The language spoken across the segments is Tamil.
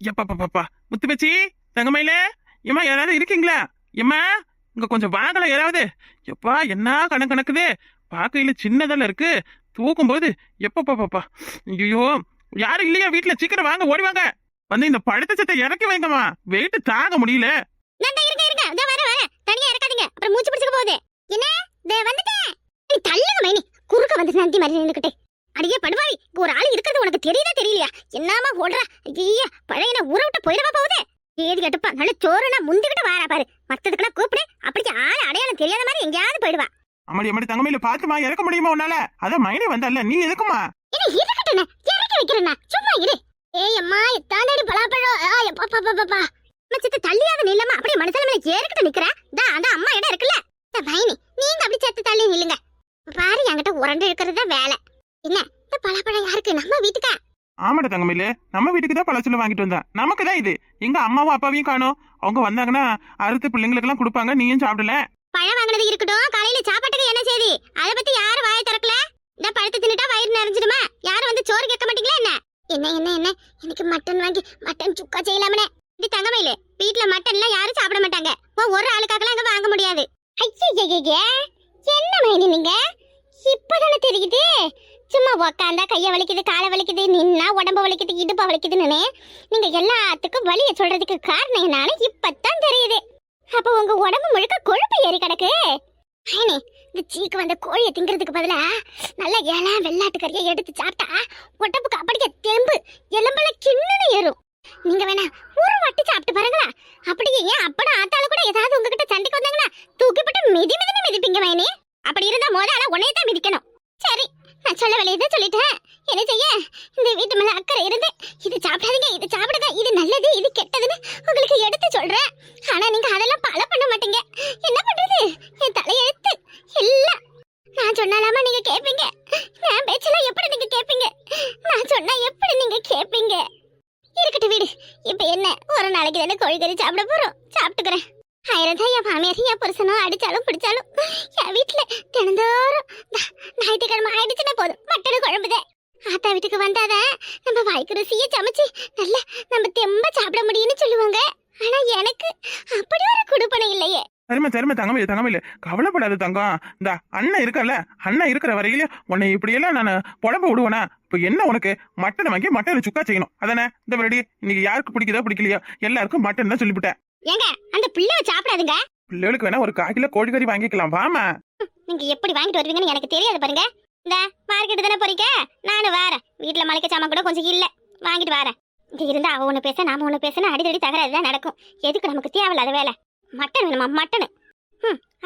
எப்பா பாப்பா முத்து பேச்சி தங்கமயில ஏமா யாராவது இருக்கீங்களா? ஏம்மா இங்க கொஞ்சம் வாங்கல யாராவது. எப்பா என்ன கணக்குது, பாக்கையில சின்னதெல்லாம் இருக்கு, தூக்கும் போது எப்பப்பா பாப்பா. ஐயோ யாரும் இல்லையா வீட்டுல? சீக்கிரம் வாங்க, ஓடி வாங்க. வந்து இந்த பழுத்த சட்டை இறக்கி வைங்கம்மா, வெயிட் தாங்க முடியல. தனியா இறக்காதீங்க, அப்புறம் மூச்சு பிடிச்சுக்க போகுது. என்ன வந்துட்டேன், தள்ளுங்க மைனி. குறுக்க வந்து நந்தி மாதிரி நின்னுக்கிட்டு அடியே படுவாவி, ஒரு ஆள் இருக்கிறது உனக்கு தெரியுதா தெரியலையா? என்னாமா ஓடுறா? ஐயா பழையன ஊற விட்டு போயிடவா போகுது? ஏது கட்டுப்பா, நல்ல சோறுனா முந்திக்கிட்டு வாரா பாரு. மத்ததுக்கெல்லாம் கூப்பிடு, அப்படியே ஆள் அடையாளம் தெரியாத மாதிரி எங்கேயாவது போயிடுவா. அம்மாடி அம்மாடி தங்கமயில பாத்துமா, இறக்க முடியுமா உன்னால? அதான் மைனி வந்தல்ல, நீ எதுக்குமா? என்ன இருக்கட்டேன இறக்கி வைக்கிறேன்னா, சும்மா இரு. ஏய் அம்மா தாண்டடி பலாப்பழம். எப்பா பாப்பா பாப்பா மச்சத்து தள்ளியாத நில்லமா, அப்படியே மனசுல மேல ஏறிக்கிட்டு நிக்கிறேன். அந்த அம்மா இடம் இருக்குல்ல மைனி, நீங்க அப்படி சேர்த்து தள்ளி நில்லுங்க. பாரு என்கிட்ட உரண்டு இருக்கிறதா வேலை. என்ன இந்த பலாப்பழம் யாருக்கு? நம்ம வீட்டுக்கா? ஆமாடா தங்கமயில, நம்ம வீட்டுக்கு தான் பழச்சொல்ல வாங்கிட்டு வந்தேன். நமக்கு தான் இது. எங்க அம்மாவும் அப்பாவையும் காணோம். அவங்க வந்தாங்கன்னா அறுத்து பிள்ளைங்களுக்கு எல்லாம் கொடுப்பாங்க, நீயும் சாப்பிடல. பழம் வாங்கினது இருக்கட்டும், காலையில சாப்பாட்டுக்கு என்ன செய்தி? அதை பத்தி யாரும் வாயை திறக்கல. இந்த பழத்தை தின்னுட்டா வயிறு நிறைஞ்சிடுமா? யாரும் வந்து சோறு கேட்க மாட்டீங்களா என்ன? என்ன என்ன என்ன எனக்கு மட்டன் வாங்கி மட்டன் சுக்கா செய்யலாமனே. இது தங்கமயில, வீட்டுல மட்டன்லாம் யாரும் சாப்பிட மாட்டாங்க. ஒரு ஆளுக்காகலாம் அங்க வாங்க முடியாது. ஐயே என்ன மைனி நீங்க இப்பதானே தெரியுது? சும்மா உக்காந்தா கைய வலிக்குது, காலை வலிக்குது, நின்னா உடம்பு வலிக்குது, இடுப்பா வலிக்குதுன்னு நீங்க எல்லாத்துக்கும் வலிய சொல்றதுக்கு காரணம் என்னன்னு இப்பதான் தெரியுது. அப்ப உங்க உடம்பு முழுக்க கொழுப்பு ஏறி கிடக்கு. ஐனி இந்த சீக்கு வந்த கோழியை திங்கிறதுக்கு பதிலா நல்லா இலை வெள்ளாட்டு கறியை எடுத்து சாப்பிட்டா உடம்புக்கு அப்படியே தெம்பு, எலும்பெல்லாம் கிண்ணுன்னு ஏறும். நீங்க வேணா ஒரு வாட்டி சாப்பிட்டு பாருங்களா. அப்படியே ஏன் அப்பட ஆத்தால கூட ஏதாவது உங்ககிட்ட சண்டைக்கு வந்தாங்கன்னா தூக்கிப்பட்டு மிதிப்பீங்க மைனி. அப்படி இருந்தா முதல்ல உன்னைய தான் மிதிக்கணும். சரி, நான் சொல்ல வேலையதை சொல்லிட்டேன். என்ன செய்ய, இந்த வீட்டு மேல அக்கறை இருந்து இது சாப்பிடாதீங்க, இது சாப்பிடுங்க, இது நல்லது, இது கெட்டதுன்னு உங்களுக்கு எடுத்து சொல்றேன். ஆனா நீங்க அதெல்லாம் ஃபாலோ பண்ண மாட்டீங்க. என்ன பண்றது, என் தலையெழுத்து இல்ல. நான் சொன்னாலாமா நீங்க கேட்பீங்க? நான் பேச்செல்லாம் எப்படி நீங்க கேட்பீங்க? நான் சொன்னா எப்படி நீங்க கேட்பீங்க? இருக்கட்டும் வீடு. இப்ப என்ன, ஒரு நாளைக்கு தானே கோழிக்கறி சாப்பிட போறோம், சாப்பிட்டுக்கிறேன். ஆயிரம் தான் என் மாமியார் என் புருஷனும் அடிச்சாலும் பிடிச்சாலும் என் வீட்டுல தினந்தோறும் ஞாயிற்றுக்கிழமை ஆயிடுச்சுன்னா போதும் மட்டன் குழம்புதே. ஆத்தா வீட்டுக்கு வந்தாதான் நம்ம வாய்க்கு ருசியை சமைச்சு நல்லா நம்ம தெம்ப சாப்பிட முடியும்னு சொல்லுவாங்க. ஆனா எனக்கு அப்படி ஒரு குடுப்பனை இல்லையே. சரிமா தங்கமயில கவலைப்படாத தங்கம். இந்த அண்ணன் இருக்கல, அண்ணன் இருக்கிற வரையில உன்னை இப்படியெல்லாம் நான் புலம்ப விடுவேனா? இப்ப என்ன உனக்கு மட்டன் வாங்கி மட்டன் சுக்கா செய்யணும் அதானே? இந்த முன்னாடி இன்னைக்கு யாருக்கு பிடிக்குதோ பிடிக்கலையோ எல்லாருக்கும் மட்டன் தான் சொல்லிவிட்டேன். ஏங்க அந்த பிள்ளைய சாப்பிடாதுங்க. பிள்ளைகளுக்கு வேணா ஒரு 1/4 கிலோ கோழிக்கறி வாங்கிக்கலாம் வாமா. நீங்க எப்படி வாங்கிட்டு வருவீங்கன்னு எனக்கு தெரியாது பாருங்க. இந்த மார்க்கெட் தானே போறீங்க, நானும் வரேன். வீட்டுல மளிகை சாமான் கூட கொஞ்சம் இல்ல, வாங்கிட்டு வரேன். இங்க இருந்தா அவ ஒண்ணு பேச நாம ஒண்ணு பேசணும், அடிதடி தகராறுதான் நடக்கும். எதுக்கு நமக்கு தேவையில்லாத வேலை? மட்டன் வேணுமா? மட்டனு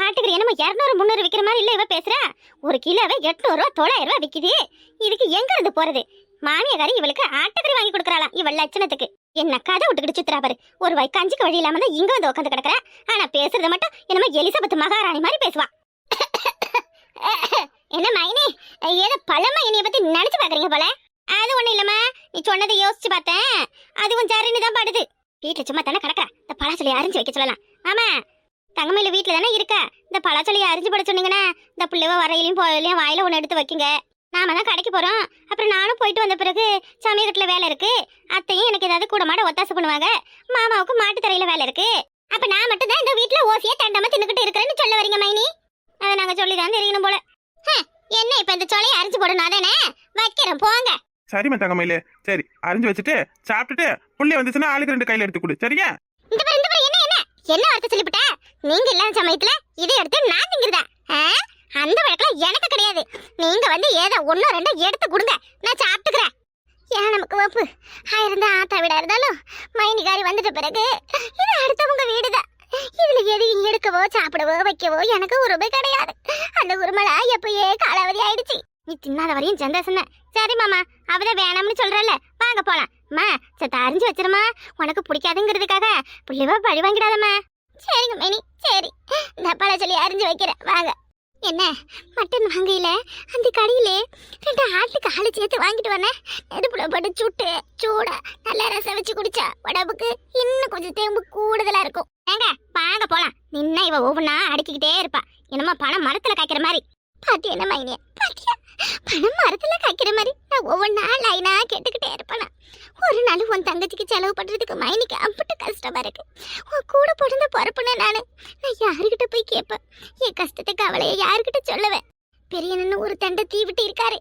ஆட்டுக்கறி என்னமோ 200-300 விற்கிற மாதிரி இல்ல இவ பேசுறா. ஒரு கிலோவே 800-900 விக்குது. இதுக்கு எங்க இருந்து போறது? மாமியாரி இவளுக்கு ஆட்டுக்கறி வாங்கி கொடுக்கறாளாம் இவள் லட்சணத்துக்கு. என்ன கதை விட்டுக்கிட்டு சுத்துறா பாரு. ஒரு வாய் கஞ்சிக்கு வழி இல்லாம தான் இங்க வந்து உட்காந்து கிடக்குற. ஆனா பேசுறத மட்டும் என்னமோ எலிசபெத் மகாராணி மாதிரி பேசுவா. என்ன மைனி, ஏதோ பழமா என்னைய பத்தி நினைச்சு பாக்குறீங்க போல. அது ஒண்ணு இல்லம்மா, நீ சொன்னதை யோசிச்சு பார்த்தேன், அதுவும் சரின்னு தான் படுது. வீட்டுல சும்மா தானே கிடக்க, இந்த பழச்சொல்லியை அரிஞ்சு வைக்க சொல்லலாம். ஆமா தங்கமயில வீட்டுல தானே இருக்கா, இந்த பழச்சொல்லியை அரிஞ்சு பட சொன்னீங்கன்னா இந்த பிள்ளைவ வரையிலையும் போயிலையும் வாயில ஒண்ணு எடுத்து வைக்குங்க. நாம தான் கடைக்கு போறோம், அப்புறம் நானும் போயிட்டு வந்த பிறகு சமயக்கட்டுல வேலை இருக்கு. அத்தையும் எனக்கு ஏதாவது கூட மாட ஒத்தாசை பண்ணுவாங்க. மாமாவுக்கு மாட்டு தரையில வேலை இருக்கு. அப்ப நான் மட்டும் தான் இந்த வீட்டுல ஓசியா தண்டாம தின்னுக்கிட்டு இருக்கிறேன்னு சொல்ல வரீங்க மைனி? அதை நாங்க சொல்லிதான் தெரியணும் போல. என்ன இப்ப இந்த சொலையை அரிஞ்சு போடணும் அதானே? வைக்கிறேன் போங்க. சரிம்மா தங்கமயில, சரி அரிஞ்சு வச்சுட்டு சாப்பிட்டுட்டு புள்ளி வந்துச்சுன்னா ஆளுக்கு 2 கையில எடுத்து கொடு, சரியா? இந்த பாரு என்ன வார்த்தை சொல்லிவிட்ட? நீங்க இல்லாத சமயத்துல இதை எடுத்து நான் திங்கிறதா? அந்த வழக்கெல்லாம் எனக்கு கிடையாது. நீங்க வந்து ஏதோ 1-2 எடுத்து கொடுங்க, நான் சாப்பிட்டுக்கிறேன். ஏன் நமக்கு வப்பு ஆயிருந்தா ஆத்தா வீடா இருந்தாலும் மைனிகாரி வந்துட்ட பிறகு இது அடுத்தவங்க வீடுதான். இதுல எதையும் எடுக்கவோ சாப்பிடவோ வைக்கவோ எனக்கு உரிமை கிடையாது. அந்த உரிமலா எப்பயே காலாவதி ஆயிடுச்சு. நீ தின்னாத வரையும் சந்தோஷம் தான். சரி மாமா, அவதான் வேணாம்னு சொல்றல, வாங்க போலாம். மா சத்த அரிஞ்சு வச்சிருமா, உனக்கு பிடிக்காதுங்கிறதுக்காக புள்ளிவா பழி வாங்கிடாதம்மா. சரிங்க மேனி, சரி இந்த பழச்சொல்லி அரிஞ்சு வைக்கிறேன் வாங்க. என்ன மட்டன் வாங்கல, அந்த கடையிலே 2 ஆட்டுக்கு ஆளு சேர்த்து வாங்கிட்டு வரேன். நெருப்புல போட்டு சுட்டு சூடா நல்லா ரசம் வச்சு குடிச்சா உடம்புக்கு இன்னும் கொஞ்சம் தேம்பு கூடுதலா இருக்கும். ஏங்க வாங்க போலாம். நின்னா இவ ஒவ்வொன்னா அடிக்கிட்டே இருப்பா, என்னமோ பணம் மரத்துல காய்க்கிற மாதிரி. பாட்டி என்ன மைனியா பாட்டியா பணம் மரத்துல காய்க்கிற மாதிரி நான் ஒவ்வொன்றா லைனா கேட்டுக்கிட்டே இருப்பேனா. ஒரு நாள் உன் தங்கச்சிக்கு செலவு பண்றதுக்கு மைனிக்கு அம்பிட்டு கஷ்டமா இருக்கு. உன் கூட பிறந்த பொறுப்புன நான் யாருக்கிட்ட போய் கேட்பேன்? என் கஷ்டத்தை கவலையை யாருக்கிட்ட சொல்லுவேன்? பெரியண்ணன்னு ஒரு தண்டை தீ விட்டு இருக்காரு.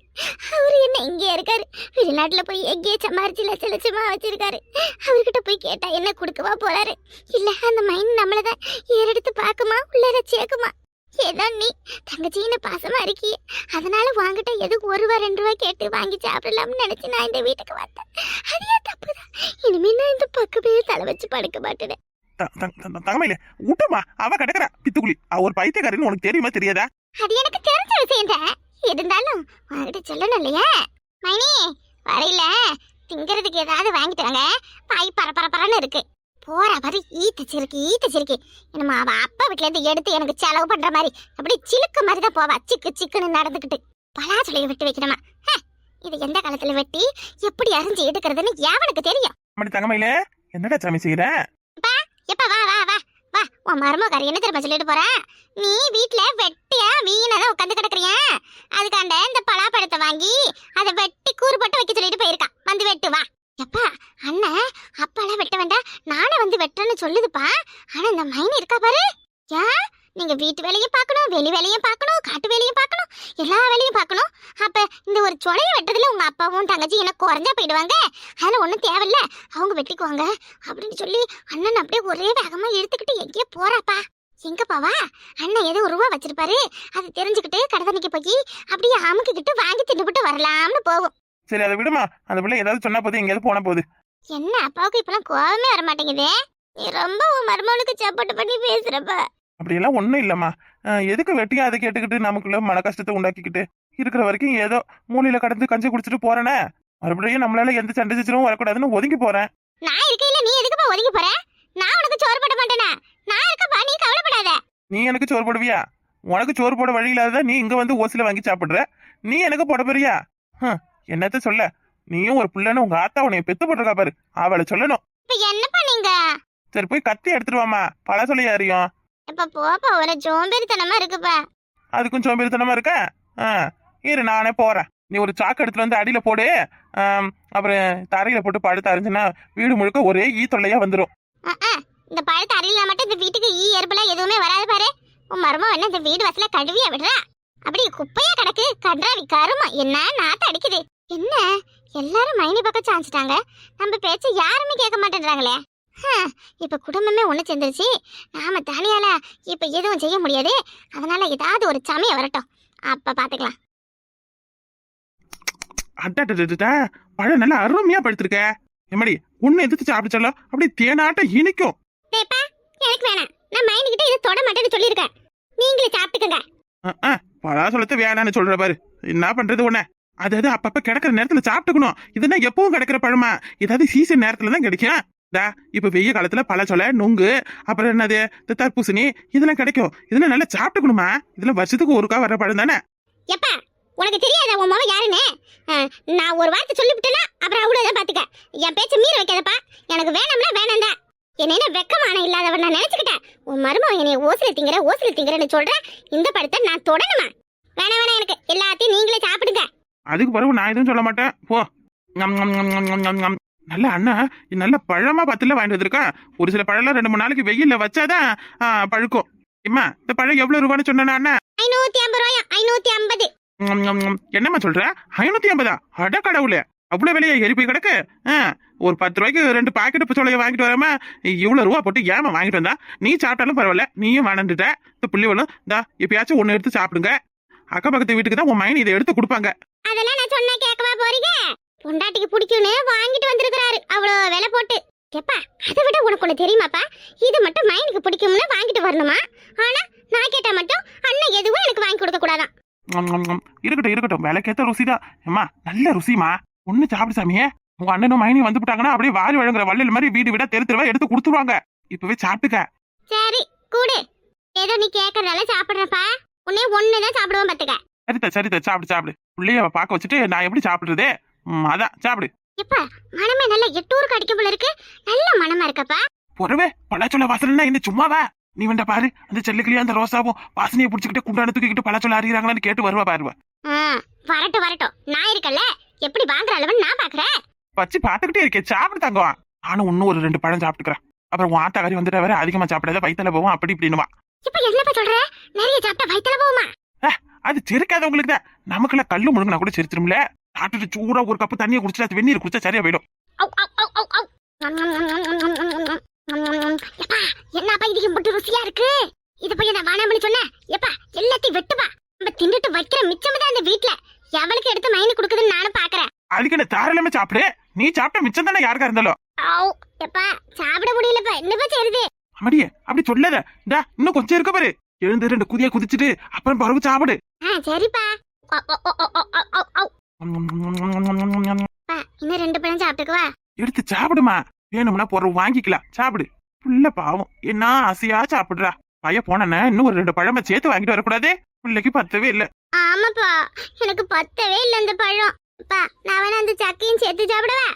அவரு என்ன இங்கே இருக்காரு, வெளிநாட்டுல போய் எங்கேயே சம்பாரிச்சு லட்ச லட்சமா வச்சிருக்காரு. அவர்கிட்ட போய் கேட்டா என்ன கொடுக்கவா போறாரு? இல்ல அந்த மைண்ட் நம்மளதான் ஏறெடுத்து பாக்குமா உள்ளார சேர்க்குமா? ஏதோ நீ தங்கச்சின்னு பாசமா இருக்கியே, அதனால வாங்கிட்ட எதுக்கு ₹1 ₹2 கேட்டு வாங்கி சாப்பிடலாம்னு நினைச்சு நான் இந்த வீட்டுக்கு வந்தேன். அதே தப்புதான். இனிமே நான் இந்த பக்கமே தலை வச்சு படுக்க மாட்டேன். தங்கமையில விட்டுமா, அவ கிடக்குறா பித்துக்குழி. அவ ஒரு பைத்தியக்காரின்னு உனக்கு தெரியுமா தெரியாதா? அது எனக்கு தெரிஞ்ச விஷயம் தான். இருந்தாலும் உங்ககிட்ட சொல்லணும் இல்லையா? மைனி வரையில திங்கிறதுக்கு ஏதாவது வாங்கிட்டு வாங்க. பாய் பரபரன்னு இருக்கு. போற மாதிரி ஈத்த சிறுக்கி என்னமா அவ அப்பா வீட்டுல இருந்து எடுத்து எனக்கு செலவு பண்ற மாதிரி அப்படி சிலுக்கு மாதிரி தான் போவா. சிக்குன்னு நடந்துக்கிட்டு பலாச்சொலையை வெட்டி வைக்கணுமா? இது எந்த காலத்துல வெட்டி எப்படி அரிஞ்சு எடுக்கிறதுன்னு எவனுக்கு தெரியும்? தங்கமையில என்னடா சாமி செய்யற? எப்ப வா வா வா வா. உன் மருமகாரி என்ன திரும்ப சொல்லிட்டு போற? நீ வீட்டுல வெட்டியா வீணாதான் உட்காந்து கிடக்குறியா? அதுக்காண்ட இந்த பலாப்பழத்தை வாங்கி அதை வெட்டி கூறு போட்டு வைக்க சொல்லிட்டு போயிருக்கா. வந்து வெட்டு வா. எப்பா அண்ணன் அப்பாலாம் வெட்ட வேண்டாம், நானே வந்து வெட்டுறேன்னு சொல்லுதுப்பா. ஆனா இந்த மைனி இருக்கா பாரு. ஏன் நீங்க வீட்டு வேலையும் பார்க்கணும், வெளி வேலையும் பார்க்கணும், காட்டு வேலையும் பார்க்கணும், எல்லா வேலையும் பார்க்கணும். அப்ப இந்த ஒரு சொலைய வெட்டதுல உங்க அப்பாவும் தங்கச்சி எனக்கு குறைஞ்சா போயிடுவாங்க. அதனால ஒண்ணும் தேவையில்ல, அவங்க வெட்டிக்குவாங்க அப்படின்னு சொல்லி அண்ணன் அப்படியே ஒரே வேகமா இழுத்துக்கிட்டு எங்கேயோ போறாப்பா. எங்கப்பாவா? அண்ணன் ஏதோ ₹1 வச்சிருப்பாரு, அது தெரிஞ்சுக்கிட்டு கடத்தனைக்கு போய் அப்படியே அமுக்கிக்கிட்டு வாங்கி தின்னுபிட்டு வரலாம்னு போகும். சரி அதை விடுமா, அந்த பிள்ளை ஏதாவது சொன்னா போது எங்கேயாவது போன போகுது. என்ன அப்பாவுக்கு இப்பெல்லாம் கோவமே வர மாட்டேங்குதே. நீ ரொம்ப உன் மருமகளுக்கு சப்போர்ட் பண்ணி பேசுறப்ப. அப்படியெல்லாம் ஒண்ணும் இல்லம்மா. எதுக்கு வெட்டியா அதை கேட்டுக்கிட்டு நமக்குள்ள மன கஷ்டத்தை உண்டாக்கிக்கிட்டு இருக்கிற வரைக்கும் ஏதோ மூலையில கடந்து கஞ்சி குடிச்சிட்டு போறேனே, மறுபடியும் நம்மளால எந்த சண்டை சச்சரவும் வரக்கூடாதுன்னு ஒதுங்கி போறேன். நான் இருக்கையில நீ எதுக்குப்பா ஒதுங்கி போற? நான் உனக்கு சோறு போட மாட்டேனா? நான் இருக்கப்பா, நீ கவலைப்படாத. நீ எனக்கு சோறு போடுவியா? உனக்கு சோறு போட வழி இல்லாத நீ இங்க வந்து ஓசில வாங்கி சாப்பிடுற, நீ எனக்கு போட போறியா? என்னத்த சொல்ல, நீயும் ஒரு பிள்ளைன்னு உங்க ஆத்தா உன்னைய பெத்து போட்டிருக்கா பாரு, அவளை சொல்லணும். இப்ப என்னப்பா நீங்க? சரி போய் கத்தி எடுத்துட்டு வாமா, பழ சொல்லி அறியும். இப்ப போப்பா, ஒரு சோம்பேறித்தனமா இருக்குப்பா. அதுக்கும் சோம்பேறித்தனமா இருக்க? இரு நானே போறேன். நீ ஒரு சாக்கு எடுத்துட்டு வந்து அடியில போடு, அப்புறம் தரையில போட்டு படுத்து அரைஞ்சுன்னா வீடு முழுக்க ஒரே ஈ தொல்லையா வந்துடும். இந்த பழத்தை அறையில மட்டும் இந்த வீட்டுக்கு ஈ எறும்பெல்லாம் எதுவுமே வராது பாரு. உன் மருமம் என்ன இந்த வீடு வசல கழுவியா விடுறா? அப்படி குப்பையா கிடக்கு கன்றாவி கருமா. என்ன நாத்த அடிக்குது? என்ன எல்லாரும் மைனி பக்கம் சாஞ்சிட்டாங்க, நம்ம பேச்ச யாருமே கேட்க மாட்டேன்றாங்களே. இப்ப குடும்பமே ஒண்ணு சேர்ந்துருச்சு, நாம தனியால இப்ப எதுவும் செய்ய முடியாது. அதனால ஏதாவது ஒரு சமயம் வரட்டும், அப்ப பாத்துக்கலாம். அட்டா பழம் நல்லா அருமையா படுத்திருக்க. எம்மடி ஒண்ணு எதிர்த்து சாப்பிடுச்சாலோ அப்படி தேனாட்டம் இனிக்கும். எனக்கு வேணாம், நான் மைனி கிட்ட இதை தொட மாட்டேன்னு சொல்லியிருக்கேன். நீங்களே சாப்பிட்டுக்கங்க. பழா சொல்லத்த வேணான்னு சொல்ற பாரு, என்ன பண்றது உன்ன? அதாவது அப்பப்ப கிடைக்கிற நேரத்துல சாப்பிட்டுக்கணும். இதுதான் எப்பவும் கிடைக்கிற பழமா? ஏதாவது சீசன் நேரத்துல தான் கிடைக்கும். இப்ப வெய்ய காலத்துல பழச்சொலை, நுங்கு, அப்புறம் என்னது தர்பூசணி, இதெல்லாம் கிடைக்கும். இதெல்லாம் நல்லா சாப்பிட்டுக்கணுமா? இதெல்லாம் வருஷத்துக்கு ஒருக்கா வர்ற பழம் தானே. எப்பா உனக்கு தெரியாத உன் மாமா யாருன்னு? நான் ஒரு வார்த்தை சொல்லிவிட்டேன்னா அப்புறம் அவ்வளவுதான் பாத்துக்க. என் பேச்ச மீற வைக்காதப்பா. எனக்கு வேணும்னா வேணாம் தான். என்ன வெக்கமான இல்லாதவன் நான் நினைச்சுக்கிட்டேன். உன் மருமகன் என்னைய ஓசில திங்கிறன்னு சொல்ற, இந்த படத்தை நான் தொடணுமா? வேணாம் எனக்கு எல்லாத்தையும் நீங்களே சாப்பிடுங்க. அதுக்கு பிறகு நான் எதுவும் சொல்ல மாட்டேன், போ. நல்ல அண்ணா நல்ல பழமா பத்துல வாங்கிட்டு வந்திருக்கேன். ஒரு சில பழம் 2-3 நாளைக்கு வெயில்ல வச்சாதான் பழுக்கும். இம்மா இந்த பழம் எவ்வளவு ரூபான்னு சொன்னா அண்ணா? 550 ரூபாயா? 550. என்னம்மா சொல்ற? 550? அட கடவுளே, அவ்வளவு விலையா ஏறி போய் கிடக்கு. ஒரு 10 ரூபாய்க்கு 2 பாக்கெட் பச்சோலையை வாங்கிட்டு வராம இவ்வளவு ரூபா போட்டு ஏமா வாங்கிட்டு வந்தா? நீ சாப்பிட்டாலும் பரவாயில்ல, நீயும் வேணாண்டுட்ட. இந்த புள்ளிவளும் இந்தா எப்பயாச்சும் ஒண்ணு எடுத்து சாப்பிடுங்க. அக்க பக்கத்து வீட்டுக்கு தான் உன் மைனி இதை எடுத்து கொடுப்பாங்க. அதெல்லாம் நான் சொன்னா கேட்கவா போறீங்க? பொண்டாட்டிக்கு பிடிக்கும்னு வாங்கிட்டு வந்திருக்கிறாரு அவ்வளவு விலை போட்டு. எப்பா அதை விட உனக்கு ஒண்ணு தெரியுமாப்பா? இது மட்டும் மைனுக்கு பிடிக்கும்னு வாங்கிட்டு வரணுமா? ஆனா நான் கேட்டா மட்டும் அண்ணன் எதுவும் எனக்கு வாங்கி கொடுக்க கூடாதான். இருக்கட்டும், விலைக்கேத்த ருசிதான். அம்மா நல்ல ருசிமா, ஒண்ணு சாப்பிடு சாமியே. உங்க அண்ணனும் மைனியும் வந்து போட்டாங்கன்னா அப்படியே வாரி வழங்குற வள்ளல் மாதிரி வீடு விட தெருவா எடுத்து கொடுத்துருவாங்க. இப்பவே சாப்பிட்டுக்க. சரி கூடு, ஏதோ நீ கேட்கறதால சாப்பிடுறப்பா. உன்னே ஒண்ணுதான் சாப்பிடுவோம் பாத்துக்க. சரிதா சாப்பிடு. பிள்ளைய பாக்க வச்சுட்டு நான் எப்படி சாப்பிடுறது? அதான் சாப்பிடு. எப்பா மனமே நல்ல 8 ஊருக்கு அடிக்க போல இருக்கு. நல்ல மனமா இருக்கப்பா. பொறவே பழச்சொல்ல வாசல்னா என்ன சும்மாவா? நீ வேண்டா பாரு அந்த செல்லுக்கிளியா அந்த ரோசாவும் வாசனையை புடிச்சுக்கிட்டு குண்டான தூக்கிக்கிட்டு பழச்சொல்ல அறிகிறாங்களான்னு கேட்டு வருவா பாருவா. வரட்டும் வரட்டும், நான் இருக்கல, எப்படி வாங்குற அளவுன்னு நான் பாக்குறேன். வச்சு பாத்துக்கிட்டே இருக்கேன், சாப்பிடு தங்கம். நானும் இன்னும் ஒரு 2 பழம் சாப்பிட்டுக்கிறேன். அப்புறம் உன் ஆத்தாக்காரி வந்துட்டா வேற அதிகமா சாப்பிடாத வயித்துல போவோம் அப்படி இப்படின்னுவா. இப்ப என்னப்பா சொல்ற, நிறைய சாப்பிட்டா வயித்துல போகுமா? அது செரிக்காதவங்களுக்கு தான், நமக்குள்ள கல்லு முழுங்கினா கூட செரிச்சிரும்ல. சாப்பிட்டுட்டு சூடா ஒரு கப்பு தண்ணியை குடிச்சிட்டு அது வெந்நீர் குடிச்சா சரியா போயிடும். என்னப்பா இதுக்கு மட்டும் ருசியா இருக்கு? இது போய் நான் வேணாம்னு சொன்னேன். எப்பா எல்லாத்தையும் வெட்டுப்பா, நம்ம தின்னுட்டு வைக்கிற மிச்சம் தான் இந்த வீட்டுல எவளுக்கு எடுத்து மைனு குடுக்குதுன்னு நானும் பாக்குறேன். அதுக்கு என்ன தாராளமா சாப்பிடு, நீ சாப்பிட்ட மிச்சம் தானே யாருக்கா இருந்தாலும். எப்பா சாப்பிட முடியலப்பா, என்னப்பா செய்யுது? அமடியே அப்படி சொல்லாத, இந்தா இன்னும் கொஞ்சம் இருக்க பாரு. எழுந்து 2 குதியா குதிச்சுட்டு அப்புறம் பறவு சாப்பிடு. சரிப்பா. இன்னும் 2 பழம் சாப்பிட்டுக்குவா. எடுத்து சாப்பிடுமா, வேணும்னா பொருள் வாங்கிக்கலாம், சாப்பிடு. புள்ள பாவம் என்ன ஆசையா சாப்பிடுறா. பைய போன இன்னும் ஒரு 2 பழமை சேர்த்து வாங்கிட்டு வரக்கூடாது, பிள்ளைக்கு பத்தவே இல்ல. ஆமாப்பா, எனக்கு பத்தவே இல்ல அந்த பழம். நான் வேணா அந்த சக்கையும் சேர்த்து சாப்பிடுவேன்.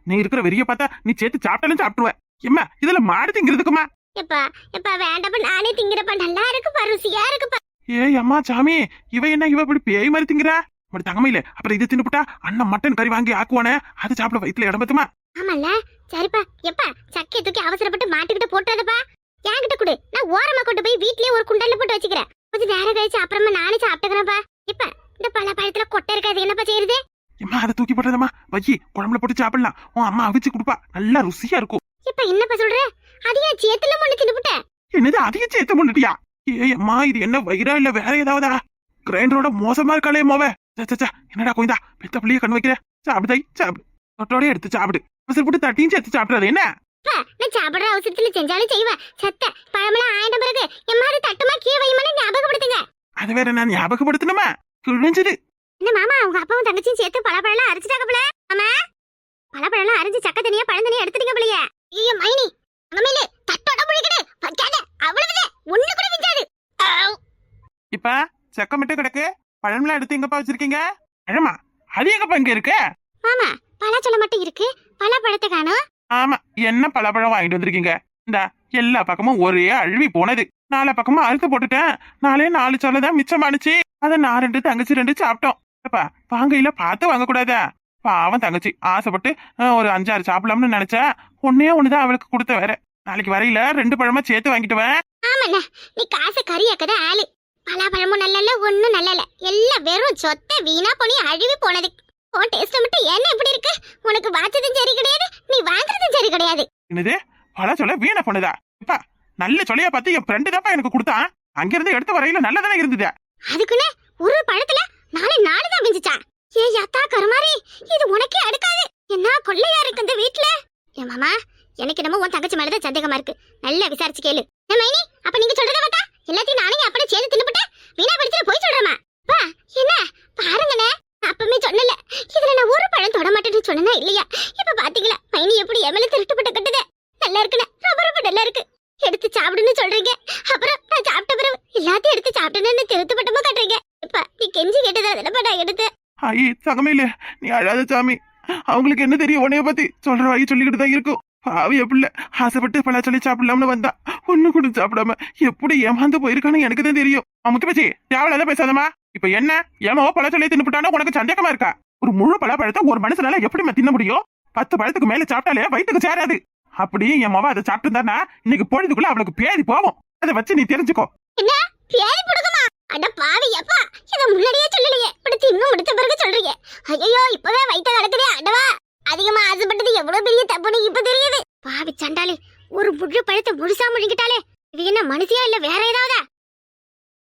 நீ இருக்கிற வெறிய பார்த்தா நீ சேர்த்து சாப்பிட்டாலும் சாப்பிடுவேன். எம்மா இதுல மாடு திங்கிறதுக்குமா? எப்பா வேண்டாப்பா, நானே திங்கிறப்பா, நல்லா இருக்குப்பா, ருசியா இருக்குப்பா. ஏய் அம்மா சாமி, இவ என்ன இவ இப்படி பேய் மாதிரி திங்கிறா? அப்படி தங்கமையில அப்புறம் இது தின்னுப்புட்டா அண்ணன் மட்டன் கறி வாங்கி ஆக்குவானே, அது சாப்பிட வயித்துல இடம் பத்துமா? ஆமால, சரிப்பா. எப்பா சக்கையை தூக்கி அவசரப்பட்டு மாட்டுக்கிட்ட போட்டாதப்பா, என்கிட்ட கொடு, நான் ஓரமா கொண்டு போய் வீட்லயே ஒரு குண்டல்ல போட்டு வச்சுக்கிறேன். கொஞ்சம் நேரம் கழிச்சு அப்புறமா நானே சாப்பிட்டுக்கிறேன்ப்பா. இப்ப இந்த பழத்துல கொட்டை இருக்காது, என்னப்பா செய்யுது? எம்மா அதை தூக்கி போட்டதம்மா, வையி குழம்புல போட்டு சாப்பிடலாம். உன் அம்மா அவிச்சு கொடுப்பா, நல்லா ருசியா இருக்கும். இப்ப என்னப்பா சொல்ற? அதையா சேத்துல மண்ணு தின்னுப்புட்ட? என்னது அதையும் சேர்த்து முன்னிட்டியா? ஏய் அம்மா இது என்ன வயிறா இல்ல வேற ஏதாவதா? கிரைண்டரோட மோசமா இருக்காளே மோவ. என்னடா கோயிந்தா பெத்த பிள்ளைய கண்ணு வைக்கிற? சாப்பிடுதை சாப்பிடு, தொட்டோட எடுத்து சாப்பிடு. அவசர போட்டு தட்டியும் சேர்த்து சாப்பிடாது என்ன? நான் சாப்பிடுற அவசரத்துல செஞ்சாலும் செய்வேன். சத்த பழமெல்லாம் ஆயிட்ட பிறகு எம்மாடி தட்டுமா கீழே வையுமான்னு ஞாபகப்படுத்துங்க. அது வேற நான் ஞாபகப்படுத்தணுமா? கிழிஞ்சது. என்ன மாமா, உங்க அப்பாவும் தங்கச்சியும் சேர்த்து பழப்பழம் அரைச்சிட்டாங்க போல. ஆமா, பழப்பழம் அரைஞ்சு சக்க தனியா பழம் தனியா எடுத்துட்டீங்க போலயே. ஐயோ மைனி, அங்கமேலே தட்டோட முழிக்கிடு வைக்காத, அவ்வளவுதான், ஒண்ணு கூட விஞ்சாது. இப்ப செக்க மட்டும் கிடக்கு, பழம்லாம் எடுத்து எங்கப்பா வச்சிருக்கீங்க? பழமா? அது எங்கப்பா இங்க இருக்கு? மாமா பழச்சொல்ல மட்டும் இருக்கு, பழத்தை காணோம். ஆமா, என்ன பழப்பழம் வாங்கிட்டு வந்திருக்கீங்க? இந்த எல்லா பக்கமும் ஒரே அழுவி போனது. 4 பக்கமும் அறுத்து போட்டுட்டேன். 4 சொல்லதான் மிச்சமானுச்சு. அத நான் 2 தங்கச்சி 2 சாப்பிட்டோம். அப்பா வாங்கையில பார்த்து வாங்க கூடாதா? பாவம் தங்கச்சி ஆசைப்பட்டு ஒரு 5-6 சாப்பிடலாம்னு நினைச்சா ஒன்னே ஒண்ணுதான் அவளுக்கு கொடுத்த. வேற நாளைக்கு வரையில 2 பழமா சேர்த்து வாங்கிட்டுவேன். ஆமாண்ணா, நீ காசு கறியாக்கத ஆளு. பழமும் நல்ல ஒண்ணும் நல்ல, எல்லாம் வெறும் சொத்தை வீணா போனி அழுவி போனது. உன் டேஸ்ட் மட்டும் என்ன இப்படி இருக்கு? உனக்கு வாச்சதும் சரி கிடையாது, நீ வாங்குறதும் சரி கிடையாது. என்னது பழ சொல்ல வீணா போனதா? இப்ப நல்ல சொல்லியா பார்த்து என் ஃப்ரெண்டு தான்ப்பா எனக்கு கொடுத்தான். அங்கிருந்து எடுத்து வரையில நல்லதானே இருந்தது. அதுக்குன்னு ஒரு பழத்துல 4 தான் மிஞ்சிச்சான். ஏ யாத்தா கருமாரி, இது உனக்கே அடுக்காது. என்ன கொள்ளையா இருக்கு இந்த வீட்டுல? ஏ மாமா, எனக்கு என்னமோ உன் தங்கச்சி மேலதான் சந்தேகமா இருக்கு. நல்லா விசாரிச்சு கேளு. மைனி, அப்ப நீங்க சொல்றத பார்த்தா எல்லாத்தையும் நானே அப்படியே சேர்த்து தின்னுபிட்டு வீணா படிச்சுட்டு போய் சொல்றமா? என்ன பாருங்கண்ணே, அப்பமே சொன்னல இதுல நான் ஒரு பழம் தொட மாட்டேன்னு சொன்னா இல்லையா? இப்ப பாத்தீங்களா மைனி எப்படி எமல திருட்டுப்பட்ட கட்டுத? நல்லா இருக்குண்ணே, ரொம்ப நல்லா இருக்கு. எடுத்து சாப்பிடுன்னு சொல்றீங்க, அப்புறம் நான் சாப்பிட்ட பிறகு எல்லாத்தையும் எடுத்து சாப்பிட்டேன்னு திருத்துப்பட்டமா கட்டுறீங்க. இப்ப நீ கெஞ்சி கேட்டதா அதெல்லாம் நான் எடுத்தேன். ஐயே தங்கமையில நீ அழாத சாமி, அவங்களுக்கு என்ன தெரியும் உன்னைய பத்தி? சொல்ற வாயி சொல்லிக்கிட்டு தான் இருக்கும். பாவிய பிள்ளை ஆசைப்பட்டு பழ சொல்லி சாப்பிடலாம்னு வந்தா ஒண்ணு கூட சாப்பிடாம எப்படி ஏமாந்து போயிருக்கான்னு எனக்கு தான் தெரியும். அமுக்கு பச்சி தேவையில்லாத பேசாதமா. இப்ப என்ன ஏமாவோ பழ சொல்லி தின்னுட்டானோ உனக்கு சந்தேகமா இருக்கா? ஒரு முழு பழத்தை ஒரு மனுஷனால எப்படி தின்ன முடியும்? 10 பழத்துக்கு மேல சாப்பிட்டாலே வயிற்றுக்கு சேராது. அப்படியே என் மவ அதை சாப்பிட்டு இருந்தானா இன்னைக்கு பொழுதுக்குள்ள அவளுக்கு பேதி போகும். அதை வச்சு நீ தெரிஞ்சுக்கோ. என்ன பேதி புடுங்குமா? அட பாவி அப்பா, இத முன்னாடியே சொல்லலையே, இப்படி இன்னும் முடிச்ச பிறகு சொல்றீங்க. ஐயோ இப்பவே வயிற்று நடக்குதே. அடவா, அதிகமா ஆசைப்பட்டது எவ்வளவு பெரிய தப்புன்னு இப்ப தெரியுது. பாவி சண்டாளி, ஒரு முழு பழத்தை முழுசா முழுங்கிட்டாலே. இது என்ன மனுஷியா இல்ல வேற ஏதாவது?